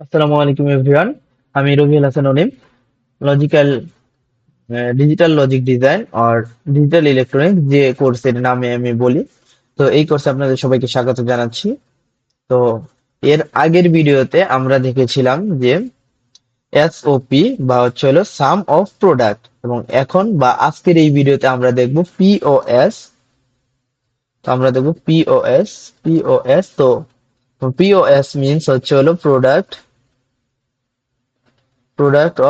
আসসালামু আলাইকুম এভরিওয়ান। আমি Rabiul Hasan Anim. Logical digital logic design আর ডিজিটাল ইলেকট্রনিক্স যে কোর্সের নামে আমি বলি। তো এই কোর্সে আপনাদের সবাইকে স্বাগত জানাচ্ছি। তো এর আগের ভিডিওতে আমরা দেখেছিলাম যে এসওপি বা হচ্ছে হলো সাম অফ প্রোডাক্ট, এবং এখন বা আজকের এই ভিডিওতে আমরা দেখব পিওএস। তো আমরা দেখব পিওএস। তো পিওএস মিন্স হচ্ছে হলো প্রোডাক্ট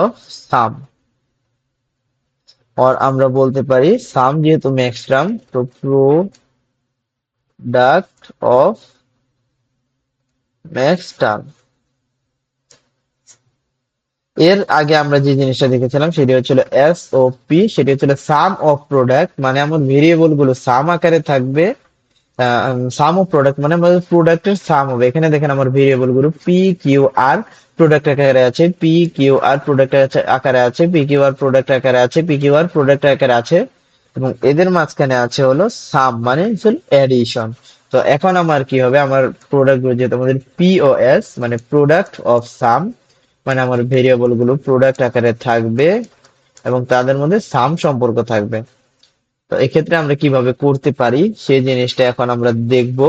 অফ সাম। और আমরা বলতে পারি সাম যেহেতু ম্যাক্স টার্ম, তো প্রোডাক্ট অফ ম্যাক্স টার্ম। এর আগে আমরা যে জিনিসটা দেখেছিলাম সেটি হচ্ছিল এসওপি, সেটি হচ্ছিল সাম অফ প্রোডাক্ট, মানে আমার ভেরিয়েবল গুলো সাম আকারে থাকবে। সাম অফ প্রোডাক্ট মানে আমাদের প্রোডাক্টের সাম হবে। এখানে দেখেন আমার ভেরিয়েবল গুলো পি কিউ আর প্রোডাক্ট আকারে আছে, পি কিউ আর প্রোডাক্ট আকারে আছে, পি কিউ আর প্রোডাক্ট আকারে আছে, পি কিউ আর প্রোডাক্ট আকারে আছে, এবং এদের মাঝখানে আছে হলো সাম মানে এডিশন। তো এখন আমার কি হবে, আমার প্রোডাক্ট গুলো যেহেতু আমাদের পিওএস মানে প্রোডাক্ট অফ সাম, মানে আমার ভেরিয়েবল গুলো প্রোডাক্ট আকারে থাকবে এবং তাদের মধ্যে সাম সম্পর্ক থাকবে। তো এক্ষেত্রে আমরা কিভাবে করতে পারি সেই জিনিসটা এখন আমরা দেখব।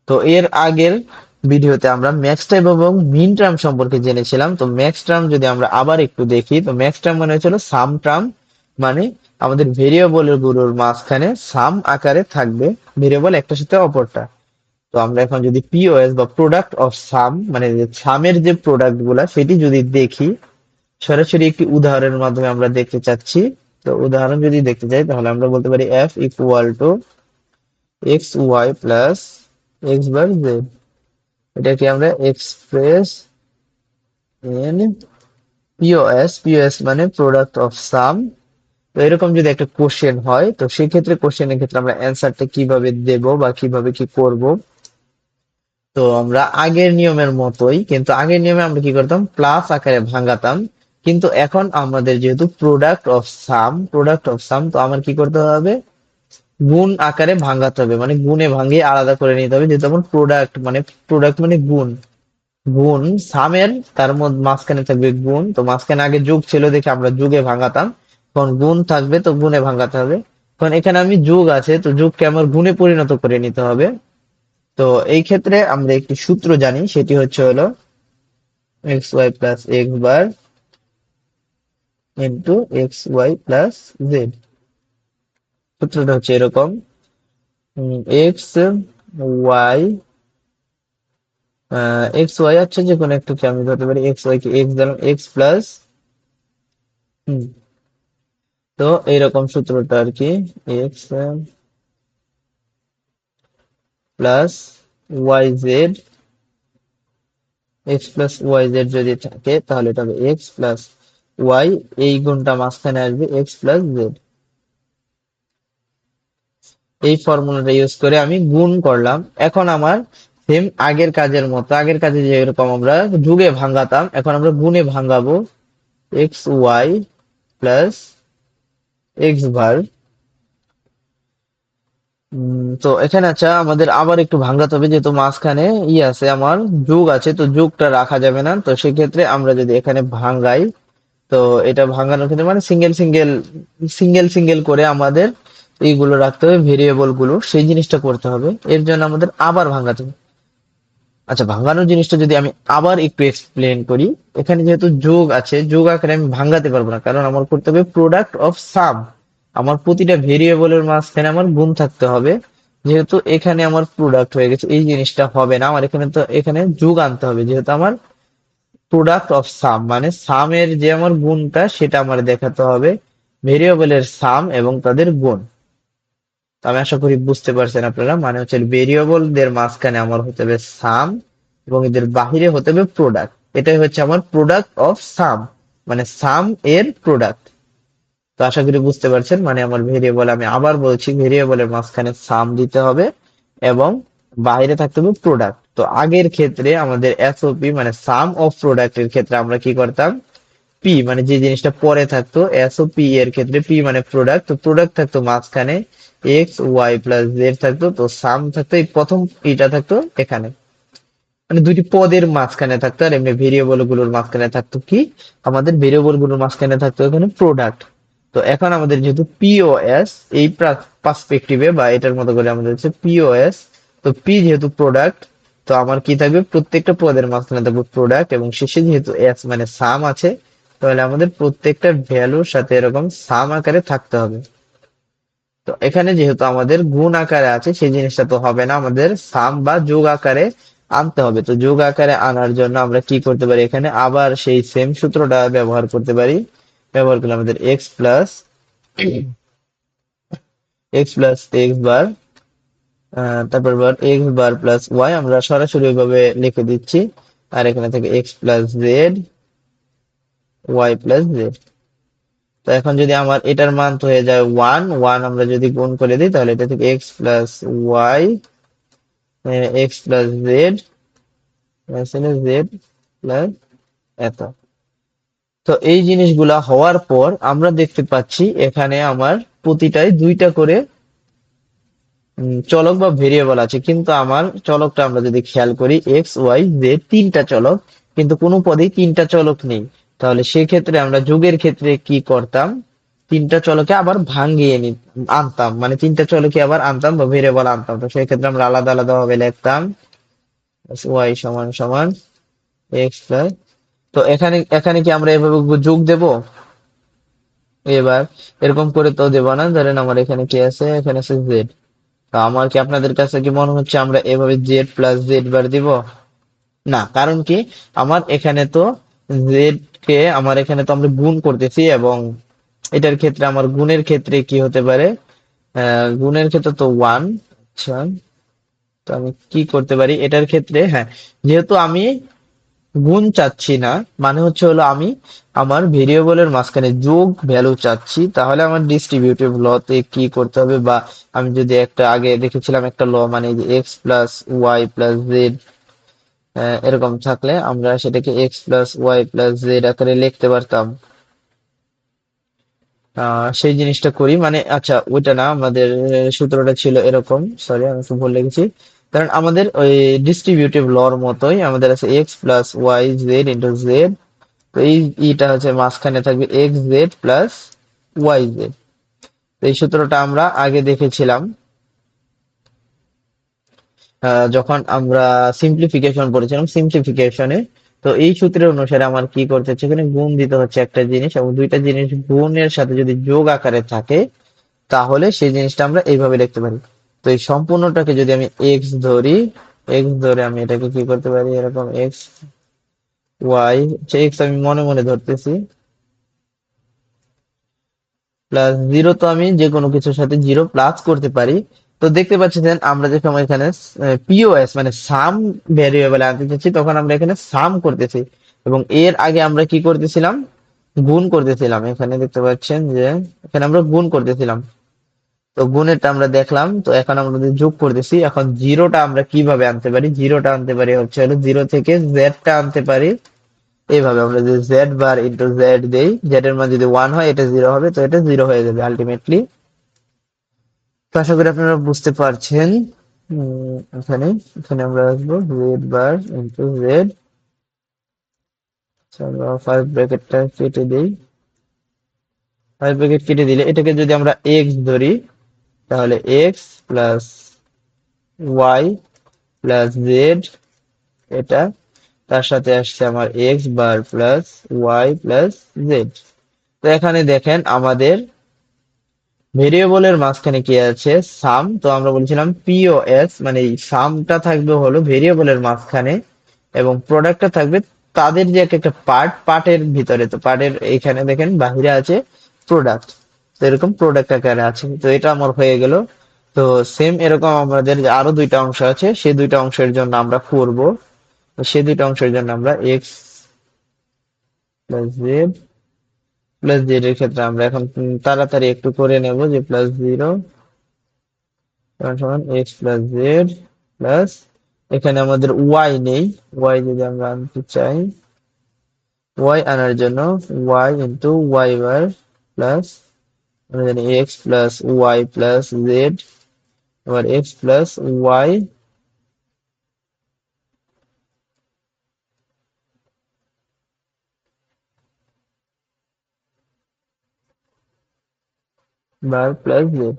তো এর আগের ভিডিওতে আমরা ম্যাক্স টার্ম এবং মিন টার্ম সম্পর্কে জেনেছিলাম। তো ম্যাক্স টার্ম যদি আমরা আবার একটু দেখি, তো ম্যাক্স টার্ম মানে হচ্ছিল সাম টার্ম, মানে আমাদের ভেরিয়েবলের গুলোর মাঝখানে সাম আকারে থাকবে ভেরিয়েবল একটার সাথে অপরটা। তো আমরা এখন যদি পিওএস বা প্রোডাক্ট অফ সাম মানে সামের যে প্রোডাক্ট গুলা সেটি যদি দেখি, সরাসরি একটি উদাহরণের মাধ্যমে আমরা দেখতে চাচ্ছি। তো উদাহরণ যদি দেখতে চাই তাহলে আমরা বলতে পারি F equal to X Y plus X bar Z. এটাকে আমরা এক্সপ্রেস ইন পিওএস মানে প্রোডাক্ট অফ সাম। তো এরকম যদি একটা কোশ্চেন হয়, তো সেক্ষেত্রে কোশ্চেনের ক্ষেত্রে আমরা অ্যান্সারটা কিভাবে দেব বা কিভাবে কি করব। তো আমরা আগের নিয়মের মতোই, কিন্তু আগের নিয়মে আমরা কি করতাম, প্লাস আকারে ভাঙাতাম। কিন্তু এখন আমাদের যেহেতু প্রোডাক্ট অফ সাম, তো আমার কি করতে হবে, গুণ আকারে ভাঙাতে হবে, মানে গুণে ভাঙিয়ে আলাদা করে নিতে হবে। যেহেতু আমার প্রোডাক্ট মানে গুণ, গুণ সামের, তার মধ্যে মাঝখানে থাকবে গুণ। তো মাঝখানে আগে যোগ ছিল দেখে আমরা যোগে ভাঙাতাম, এখন গুণ থাকবে তো গুণে ভাঙাতে হবে। এখন এখানে আমি যোগ আছে, তো যোগকে আমার গুণে পরিণত করে নিতে হবে। তো এই ক্ষেত্রে আমরা একটি সূত্র জানি, সেটি হচ্ছে হলো X Y plus X bar into X Y plus Z. সূত্রটা হচ্ছে এরকম, এক্স ওয়াই এক্স ওয়াই আচ্ছা যে কোনো একটাকে আমি ধরতে পারি, এক্স ওয়াই কে এক্স দিলাম, এক্স প্লাস তো এইরকম সূত্রটা আর কি, X plus Y Z, X plus Y Z যদি থাকে তাহলে এটা হবে এক্স প্লাস ওয়াই, এই গুণটা মাঝখানে আসবে এক্স প্লাস জেড। এই ফর্মুলাটা ইউজ করে আমি গুণ করলাম। এখন আমার সেম আগের কাজের মতো, আগের কাজে যেরকম আমরা যোগে ভাঙাতাম, এখন আমরা গুণে ভাঙাবো। এক্স ওয়াই প্লাস এক্স বার। তো এখানে আচ্ছা আমাদের আবার একটু ভাঙাতে হবে, যেহেতু মাঝখানে আছে আমার যোগ আছে, তো যোগটা রাখা যাবে না। তো সেক্ষেত্রে আমরা যদি এখানে ভাঙাই, তো এটা ভাঙানোর ক্ষেত্রে মানে সিঙ্গেল সিঙ্গেল সিঙ্গেল সিঙ্গেল করে আমাদের এইগুলো রাখতে হবে, ভেরিয়েবল গুলো, সেই জিনিসটা করতে হবে। এর জন্য আমাদের আবার ভাঙাতে হবে। আচ্ছা, ভাঙানোর জিনিসটা যদি আমি আবার একটু এক্সপ্লেন করি, এখানে যেহেতু যোগ আছে, যোগ আকারে আমি ভাঙাতে পারবো না, কারণ আমার করতে হবে প্রোডাক্ট অফ সাম। আমার প্রতিটা ভেরিয়েবলের মাঝখানে আমার গুণ থাকতে হবে। যেহেতু এখানে আমার প্রোডাক্ট হয়ে গেছে, এই জিনিসটা হবে না আমার, এখানে তো এখানে যোগ আনতে হবে। যেহেতু আমার প্রোডাক্ট অফ সাম মানে সামের যে আমার গুণটা সেটা আমার দেখাতে হবে, ভেরিয়েবলের সাম এবং তাদের গুণ। তো আমি আশা করি বুঝতে পারছেন আপনারা, মানে হচ্ছে ভেরিয়েবলদের মাঝখানে আমার হতে হবে সাম এবং এদের বাহিরে হতে হবে প্রোডাক্ট। এটাই হচ্ছে আমার প্রোডাক্ট অফ সাম, মানে সাম এর প্রোডাক্ট। তো আশা করি বুঝতে পারছেন, মানে আমার ভেরিয়েবল, আমি আবার বলছি, ভেরিয়েবলের মাঝখানে সাম দিতে হবে এবং বাইরে থাকতে হবে প্রোডাক্ট। তো আগের ক্ষেত্রে আমাদের এসওপি মানে সাম অফ প্রোডাক্ট এর ক্ষেত্রে আমরা কি করতাম, পি মানে যে জিনিসটা পরে থাকতো, এসওপি এর ক্ষেত্রে পি মানে প্রোডাক্ট, তো প্রোডাক্ট থাকতো মাঝখানে এক্স ওয়াই প্লাস জেড থাকতো, তো সাম থাকতো এই প্রথম পিটা থাকতো এখানে। মানে দুইটি পদের মাঝখানে থাকতো, আর এমনি ভেরিয়েবল গুলোর মাঝখানে থাকতো কি, আমাদের ভেরিয়েবল গুলোর মাঝখানে থাকতো এখানে প্রোডাক্ট। তো এখন আমাদের যেহেতু পিওএস এই পার্সপেক্টিভে বা এটার মতো করে আমাদের হচ্ছে পিওএস, তো পি যেহেতু প্রোডাক্ট, তো আমার কি থাকবে, প্রত্যেকটা পদের মাঝখানে থাকবে প্রোডাক্ট, এবং শেষে যেহেতু এস মানে সাম আছে, তাহলে আমাদের প্রত্যেকটা ভ্যালুর সাথে এরকম সাম আকারে থাকতে হবে। তো এখানে যেহেতু আমাদের গুণ আকারে আছে, সেই জিনিসটা তো হবে না, আমাদের সাম বা যোগ আকারে আনতে হবে। তো যোগ আকারে আনার জন্য আমরা কি করতে পারি, এখানে আবার সেই সেম সূত্রটা ব্যবহার করতে পারি। ব্যবহার করলে আমাদের এক্স বার, তারপর bar X bar plus Y আমরা সরাসরি ওইভাবে লিখে দিচ্ছি। আর এখানে থেকে X plus Z, Y plus Z. তো এখন যদি আমার এটার মান তো হয়ে যায় ওয়ান, ওয়ান আমরা যদি গুণ করে দিই, তাহলে এটা থেকে X plus Y, X plus Z, Z plus এত। তো এই জিনিসগুলা হওয়ার পর আমরা দেখতে পাচ্ছি এখানে আমার প্রতিটাই দুইটা করে চলক বা ভেরিয়েবল আছে, কিন্তু আমার চলকটা আমরা যদি খেয়াল করি এক্স ওয়াই জেড তিনটা চলক, কিন্তু কোনো পদেই তিনটা চলক নেই। তাহলে সেক্ষেত্রে আমরা যোগের ক্ষেত্রে কি করতাম, তিনটা চলকে আবার ভাঙিয়ে আনতাম, মানে তিনটা চলকে আবার আনতাম বা ভেরিয়েবল আনতাম। তো সেই ক্ষেত্রে আমরা আলাদা আলাদা ভাবে লিখতাম ওয়াই সমান সমান এক্স প্লাস। তো এখানে এখানে কি আমরা এভাবে যোগ দেব? এবার এরকম করে তো দেব না। ধরেন আমার এখানে কি আছে, এখানে আছে জেড। তো আমার কি, আপনাদের কাছে কি মনে হচ্ছে আমরা এভাবে জেড প্লাস জেড বার দিব? না, কারণ কি, আমার এখানে তো জেড কে আমার এখানে তো আমরা গুণ করতেছি, এবং এটার ক্ষেত্রে আমার গুণের ক্ষেত্রে কি হতে পারে, গুণের ক্ষেত্রে তো ওয়ান। আচ্ছা, তো আমি কি করতে পারি এটার ক্ষেত্রে, হ্যাঁ, যেহেতু আমি গুণ চাচ্ছি না, মানে হচ্ছে হলো আমি আমার ভেরিয়েবলের মাঝখানে যোগ ভ্যালু চাচ্ছি, তাহলে আমার ডিস্ট্রিবিউটিভ ল তে কি করতে হবে, বা আমি যদি একটা আগে দেখেছিলাম একটা ল, মানে যে X plus Y plus Z এরকম থাকলে আমরা সেটাকে X plus Y plus Z আকারে লিখতে পারতাম। সেই জিনিসটা করি, মানে আচ্ছা ওইটা না, আমাদের সূত্রটা ছিল এরকম, সরি আমি একটু ভুল লিখেছি। কারণ আমাদের ওই ডিস্ট্রিবিউটিভ লর মতোই আমাদের আছে X plus Y Z into Z. তো এই ইটা হচ্ছে মাঝখানে থাকবে X Z plus Y Z. তো এই সূত্রটা আমরা আগে দেখেছিলাম যখন আমরা সিম্পলিফিকেশন করেছিলাম, সিম্পলিফিকেশনে। তো এই সূত্রের অনুসারে আমার কি করতে হচ্ছে, এখানে গুণ দিতে হচ্ছে একটা জিনিস, এবং দুইটা জিনিস গুণের সাথে যদি যোগ আকারে থাকে, তাহলে সেই জিনিসটা আমরা এইভাবে লিখতে পারি। তো এই সম্পূর্ণটাকে যদি আমি এক্স ধরি, এক্স ধরে আমি এটাকে কি করতে পারি, এরকম এক্স ওয়াই, এক্স আমি মনে মনে ধরতেছি, প্লাস জিরো, তো আমি যে কোনো কিছুর সাথে জিরো প্লাস করতে পারি। তো দেখতে পাচ্ছেন আমরা যখন এখানে পিওএস মানে সাম ভেরিয়েবল আনতে চাচ্ছি, তখন আমরা এখানে সাম করতেছি, এবং এর আগে আমরা কি করতেছিলাম, গুণ করতেছিলাম। এখানে দেখতে পাচ্ছেন যে এখানে আমরা গুণ করতেছিলাম। তো গুণেরটা আমরা দেখলাম, তো এখন আমরা যদি যোগ করতেছি, এখন জিরোটা আমরা কিভাবে আনতে পারি, জিরোটা আনতে পারি হচ্ছে হলো জিরো থেকে জেডটা আনতে পারি। এইভাবে আমরা যদি জেড বার ইন্টু জেড দেই, জেড এর মান যদি ওয়ান হয় এটা জিরো হবে, তো এটা জিরো হয়ে যাবে আলটিমেটলি। তো আশা করি আপনারা বুঝতে পারছেন। এখানে এখানে আমরা আসবো জেড বার ইন্টু জেড, আমরা ফাইভ ব্র্যাকেটটা কেটে দিই। ফাইভ ব্র্যাকেট কেটে দিলে এটাকে যদি আমরা এক্স ধরি, তাহলে X plus Y plus Z, এটা তার সাথে আসছে আমার X bar plus Y plus Z. তো এখানে দেখেন আমাদের ভেরিয়েবলের মাঝখানে কি আছে, সাম। তো আমরা বলছিলাম পিওএস মানে এই সামটা থাকবে হলো ভেরিয়েবলের মাঝখানে, এবং প্রোডাক্টটা থাকবে তাদের যে একটা পার্ট, পার্টের ভিতরে। তো পার্টের এখানে দেখেন বাহিরে আছে প্রোডাক্ট, তো এরকম প্রোডাক্ট আকারে আছে। তো এটা আমার হয়ে গেল। তো সেম এরকম আমাদের যে আরো দুইটা অংশ আছে, সেই দুইটা অংশের জন্য আমরা করব। তো সেই দুইটা অংশের জন্য আমরা x plus Z, plus Z এর ক্ষেত্রে আমরা এখন তাড়াতাড়ি একটু করে নেব, যে প্লাস জিরো সমান সমান এক্স প্লাস জেড প্লাস, এখানে আমাদের ওয়াই নেই, ওয়াই যদি আমরা আনতে চাই, ওয়াই আনার জন্য Y into Y bar plus, আমরা জানি X plus Y plus Z, আবার X plus Y bar plus Z.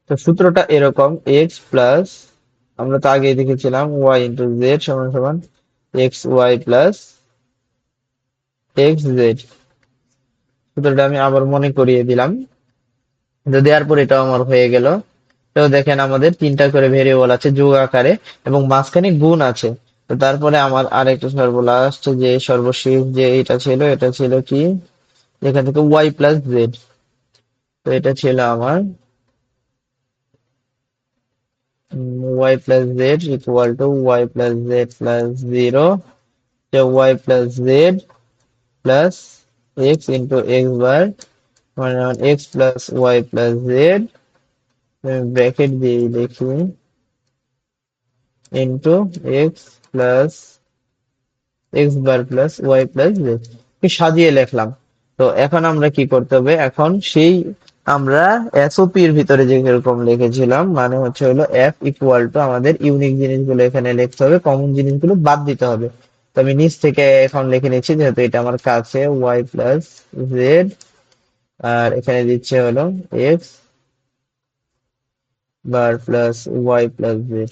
তো সূত্রটা এরকম, এক্স প্লাস, আমরা তো আগেই দেখেছিলাম ওয়াই ইন্টু জেড সমান সমান X Y plus X Z. সূত্রটা আমি আবার মনে করিয়ে দিলাম। তো দেওয়ার পর এটাও আমার হয়ে গেল। তো দেখেন আমাদের তিনটা করে ভেরিয়েবল আছে যোগ আকারে, এবং মাঝখানে গুণ আছে। তো তারপরে আমার আরেকটা সর্বলাস্ট যে সর্বশেষ যে এটা ছিল কি, এখান থেকে ওয়াই প্লাস জেড। তো এটা ছিল আমার Y plus Z equal to Y plus Z plus zero, Y plus Z plus X into X bar, মানে X plus Y plus Z, bracket দিয়ে দেখি, into X plus X bar plus Y plus Z, সাজিয়ে লিখলাম। তো এখন আমরা কি করতে হবে, এখন সেই আমরা এসওপি এর ভিতরে যেরকম লিখেছিলাম, মানে হচ্ছে হলো এফ ইকুয়াল টু আমাদের ইউনিক জিনিসগুলো এখানে লিখতে হবে, কমন জিনিসগুলো বাদ দিতে হবে। তো আমি নিচ থেকে এখন লিখে নিচ্ছি, যেহেতু এটা আমার কাছে ওয়াই প্লাস জেড, আর এখানে দিচ্ছে হলো X bar plus Y plus Z.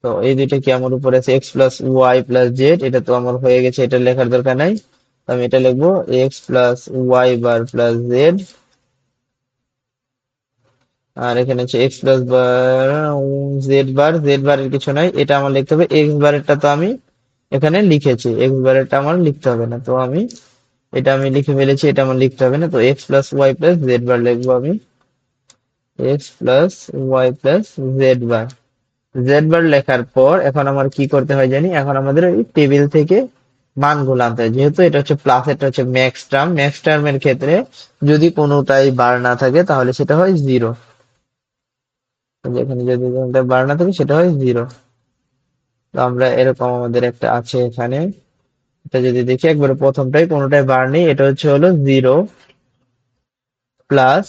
তো এই দুইটা কি আমার উপরে আছে, X plus Y plus Z, এটা তো আমার হয়ে গেছে, এটা লেখার দরকার নাই। তো আমি এটা লিখবো x plus Y bar plus Z, আর এখানে হচ্ছে এক্স প্লাস বার জেড বারের কিছু নাই, এটা আমার লিখতে হবে। এক্স বারেরটা তো আমি এখানে লিখেছি, এক্স বারেরটা আমার লিখতে হবে না, তো আমি এটা আমি লিখে ফেলেছি, এটা আমার লিখতে হবে না। তো X plus Y plus Z bar লিখবো আমি, X plus Y plus Z bar. Z bar লেখার পর এখন আমার কি করতে হয় জানি, এখন আমাদের ওই টেবিল থেকে মানগুলো আনতে হয়। যেহেতু এটা হচ্ছে প্লাস, এটা হচ্ছে ম্যাক্স টার্মের ক্ষেত্রে যদি কোনোটাই বার না থাকে তাহলে সেটা হয় জিরো। যেখানে যদি কোনোটা বার না থাকে সেটা হয় জিরো। তো আমরা এরকম আমাদের একটা আছে এখানে, এটা যদি দেখি একবারে প্রথমটাই কোনোটাই বার নেই, এটা হচ্ছে হলো জিরো প্লাস।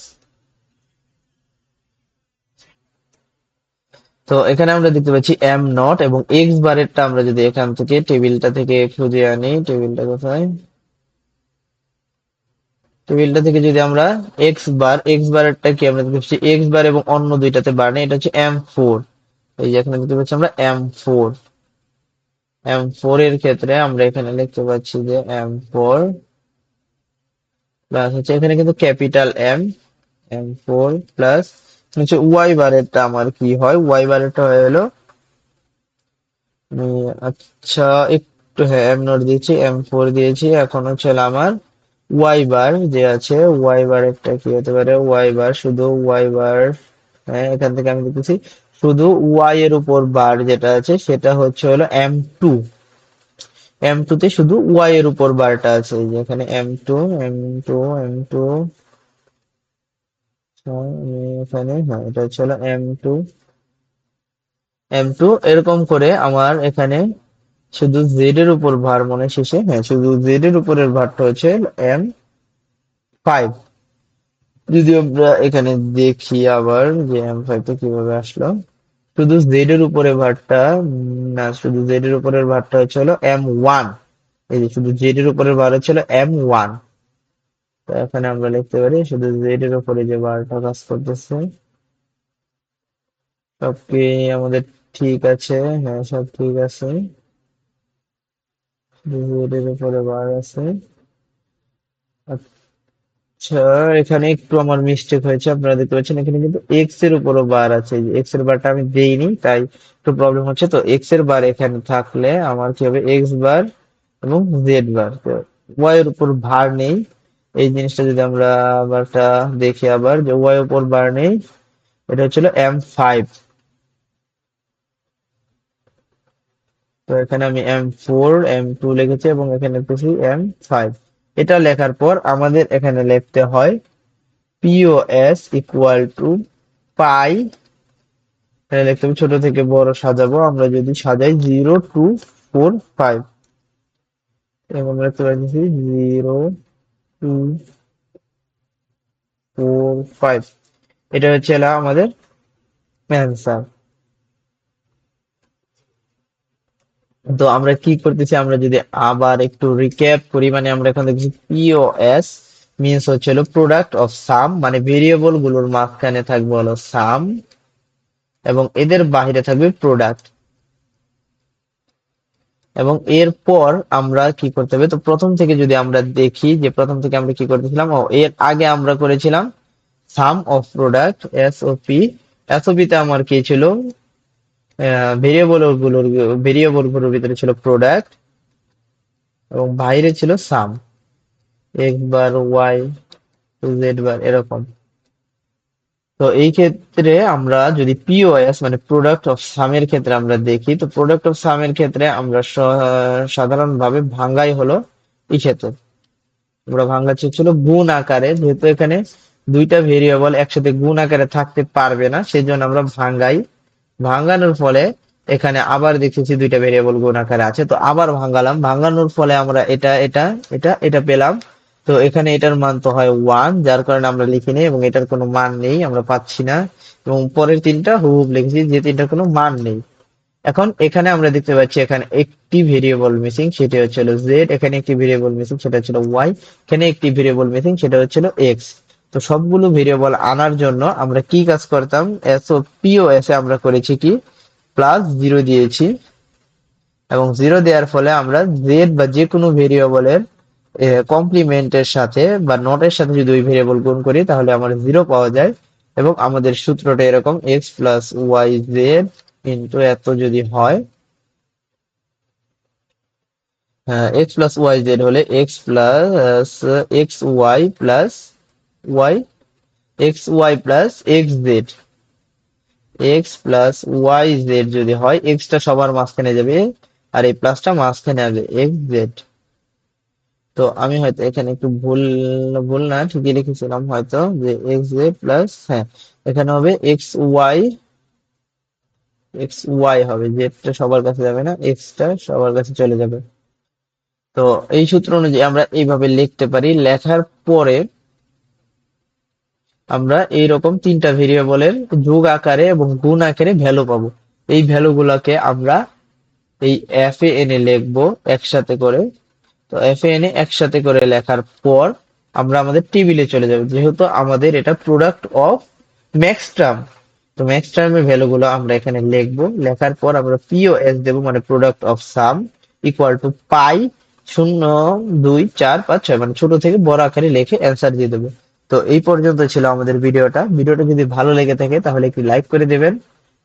তো এখানে আমরা দেখতে পাচ্ছি এম নট, এবং এক্স বারেরটা আমরা যদি এখান থেকে টেবিলটা থেকে খুঁজে আনি, টেবিলটা কোথায়, টেবিলটা থেকে যদি আমরা এক্স বারেরটা কি আমরা দেখতে পাচ্ছি এক্স বার, এবং অন্য দুইটাতে বার নেই, এটা হচ্ছে এম ফোর। এই যে এখানে দেখতে পাচ্ছি আমরা এম ফোর, এম ফোর এর ক্ষেত্রে আমরা এখানে লিখতে পাচ্ছি যে এম ফোর প্লাস হচ্ছে এখানে কিন্তু capital M, M four plus হচ্ছে ওয়াই বারেরটা আমার কি হয়, ওয়াই বারেরটা হয়ে হলো আচ্ছা একটু, হ্যাঁ এম নট দিয়েছি, এম ফোর দিয়েছি, এখন হচ্ছে হলো আমার ওয়াই বার যে আছে, ওয়াই বারেরটা কি হতে পারে, ওয়াই বার শুধু ওয়াই বার, হ্যাঁ এখান থেকে আমি দেখতেছি শুধু ওয়াই এর উপর বার যেটা আছে সেটা হচ্ছে হলো এম টু। এম টু তে শুধু ওয়াই এর উপর বারটা আছে, এই যে এখানে M two M two M two, এখানে হ্যাঁ এটা হচ্ছে হলো এম টু, এম টু এরকম করে আমার এখানে শুধু জেড এর উপর ভার, মনে শেষে হ্যাঁ শুধু জেড এর উপরের ভারটা হচ্ছে এম ফাইভ। যদি আমরা এখানে দেখি আবার যে এম ফাইভটা কিভাবে আসলো, শুধু জেড এর উপরে ভারটা না, শুধু জেড এর উপরের ভারটা হচ্ছে হলো এম ওয়ান। এই যে শুধু জেড এর উপরের ভার হচ্ছে হলো এম ওয়ান। তো এখানে আমরা লিখতে পারি শুধু জেড এর উপরে যে ভারটা কাজ করতেছে সব কি আমাদের ঠিক আছে, হ্যাঁ সব ঠিক আছে, জেড এর উপরে বার আছে। আচ্ছা এখানে একটু আমার মিস্টেক হয়েছে, আপনারা দেখতে পাচ্ছেন এখানে কিন্তু এক্স এর উপরও বার আছে, এই যে এক্স এর বারটা আমি দেইনি তাই একটু প্রবলেম হচ্ছে। তো এক্স এর বার এখানে থাকলে আমার কি হবে, এক্স বার এবং জেড বার, তো ওয়াই এর উপর ভার নেই। এই জিনিসটা যদি আমরা আবারটা দেখি আবার, যে ওয়াই এর উপর বার নেই, এটা হচ্ছিল এম ফাইভ। তো এখানে আমি এম ফোর এম টু লিখেছি, এবং এখানে লিখেছি এম ফাইভ। এটা লেখার পর আমাদের এখানে লিখতে হয় পিওএস ইকুয়াল টু পাই, এখানে লিখতে হবে ছোট থেকে বড় সাজাবো, আমরা যদি সাজাই 0 2 4 5, এবং আমরা লিখতে পারছি 0 2 4 5। এটা হচ্ছে হলো আমাদের অ্যান্সার। তো আমরা কি করতেছি, আমরা যদি আবার একটু রিক্যাপ করি, মানে আমরা এখন দেখছি পিওএস মিন্স হচ্ছিল প্রোডাক্ট অফ সাম, মানে ভেরিয়েবল গুলোর মাঝখানে থাকবে হলো সাম এবং এদের বাইরে থাকবে প্রোডাক্ট। এবং এরপর আমরা কি করতে হবে, তো প্রথম থেকে যদি আমরা দেখি যে প্রথম থেকে আমরা কি করতেছিলাম, ও এর আগে আমরা করেছিলাম সাম অফ প্রোডাক্ট এসওপি। এসওপি তে আমার কি ছিল, ভেরিয়েবল গুলোর ভিতরে ছিল প্রোডাক্ট এবং বাইরে ছিল সাম, x bar Y Z bar এরকম। তো এই ক্ষেত্রে আমরা যদি পিওএস মানে প্রোডাক্ট অফ সামের ক্ষেত্রে আমরা দেখি, তো প্রোডাক্ট অফ সামের ক্ষেত্রে আমরা সাধারণভাবে ভাঙ্গাই হলো এই ক্ষেত্রে আমরা ভাঙ্গাচ্ছি হচ্ছিল গুণ আকারে, যেহেতু এখানে দুইটা ভেরিয়েবল একসাথে গুণ আকারে থাকতে পারবে না, সেই জন্য আমরা ভাঙ্গাই। ভাঙ্গানোর ফলে এখানে আবার দেখতেছি দুইটা ভেরিয়েবল গুণ আকারে আছে, তো আবার ভাঙ্গালাম, ভাঙ্গানোর ফলে আমরা এটা এটা এটা এটা পেলাম। তো এখানে এটার মান তো হয় 1, যার কারণে আমরা লিখিনি এবং এটার কোনো মান নেই, আমরা পাচ্ছি না। এবং পরের তিনটা হুবহু লিখেছি যে তিনটার কোনো মান নেই। এখন এখানে আমরা দেখতে পাচ্ছি এখানে একটি ভেরিয়েবল মিসিং, সেটা হচ্ছিল জেড, এখানে একটি ভেরিয়েবল মিসিং সেটা হচ্ছিল ওয়াই, এখানে একটি ভেরিয়েবল মিসিং সেটা হচ্ছিল এক্স। তো সবগুলো ভেরিয়েবল আনার জন্য আমরা কি কাজ করতাম, এসও পিওএস এ আমরা করেছি কি +0 দিয়েছি এবং 0 দেওয়ার ফলে আমরা জেড বা যে কোনো ভেরিয়েবলের কমপ্লিমেন্টের সাথে বা নটের সাথে যদি ওই ভেরিয়েবল গুণ করি তাহলে আমার 0 পাওয়া যায়। এবং আমাদের সূত্রটা এরকম X plus Y Z into এত যদি হয়, এক্স প্লাস ওয়াই জেড হলে X plus X Y plus Y, X Y plus X Z, X plus Y Z যদি হয়, এক্সটা সবার মাঝখানে যাবে আর এই প্লাসটা মাঝখানে আসবে এক্স জেড। তো আমি হয়তো এখানে একটু ভুল ভুল না ঠিকই লিখেছিলাম হয়তো, যে এক্স জেড প্লাস, হ্যাঁ এখানে হবে এক্স ওয়াই, এক্স ওয়াই হবে, জেডটা সবার কাছে যাবে না, এক্সটা সবার কাছে চলে যাবে। তো এই সূত্র অনুযায়ী আমরা এইভাবে লিখতে পারি। লেখার পরে আমরা এইরকম তিনটা ভেরিয়েবলের যোগ আকারে এবং গুণ আকারে ভ্যালু পাবো। এই ভ্যালু গুলাকে আমরা এই এফ এ এনে লিখবো একসাথে করে। তো এফ এ এনে একসাথে করে লেখার পর আমরা আমাদের টেবিলে চলে যাব, যেহেতু আমাদের এটা প্রোডাক্ট অফ ম্যাক্স টার্ম। তো ম্যাক্স টার্মের ভ্যালু গুলো আমরা এখানে লিখবো, লেখার পর আমরা পিওএস দেবো মানে product of some equal to পাই 0, 2, 4, 5, 6, মানে ছোট থেকে বড় আকারে লিখে অ্যান্সার দিয়ে দেবো। তো এই পর্যন্ত ছিল আমাদের ভিডিওটা। ভিডিওটা যদি ভালো লেগে থাকে তাহলে একটি লাইক করে দেবেন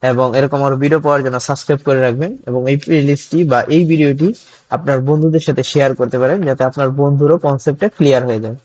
এবং এরকম আরো ভিডিও পাওয়ার জন্য সাবস্ক্রাইব করে রাখবেন এবং এই প্লেলিস্টটি বা এই ভিডিওটি আপনার বন্ধুদের সাথে শেয়ার করতে পারেন, যাতে আপনার বন্ধুরও কনসেপ্টটা ক্লিয়ার হয়ে যায়।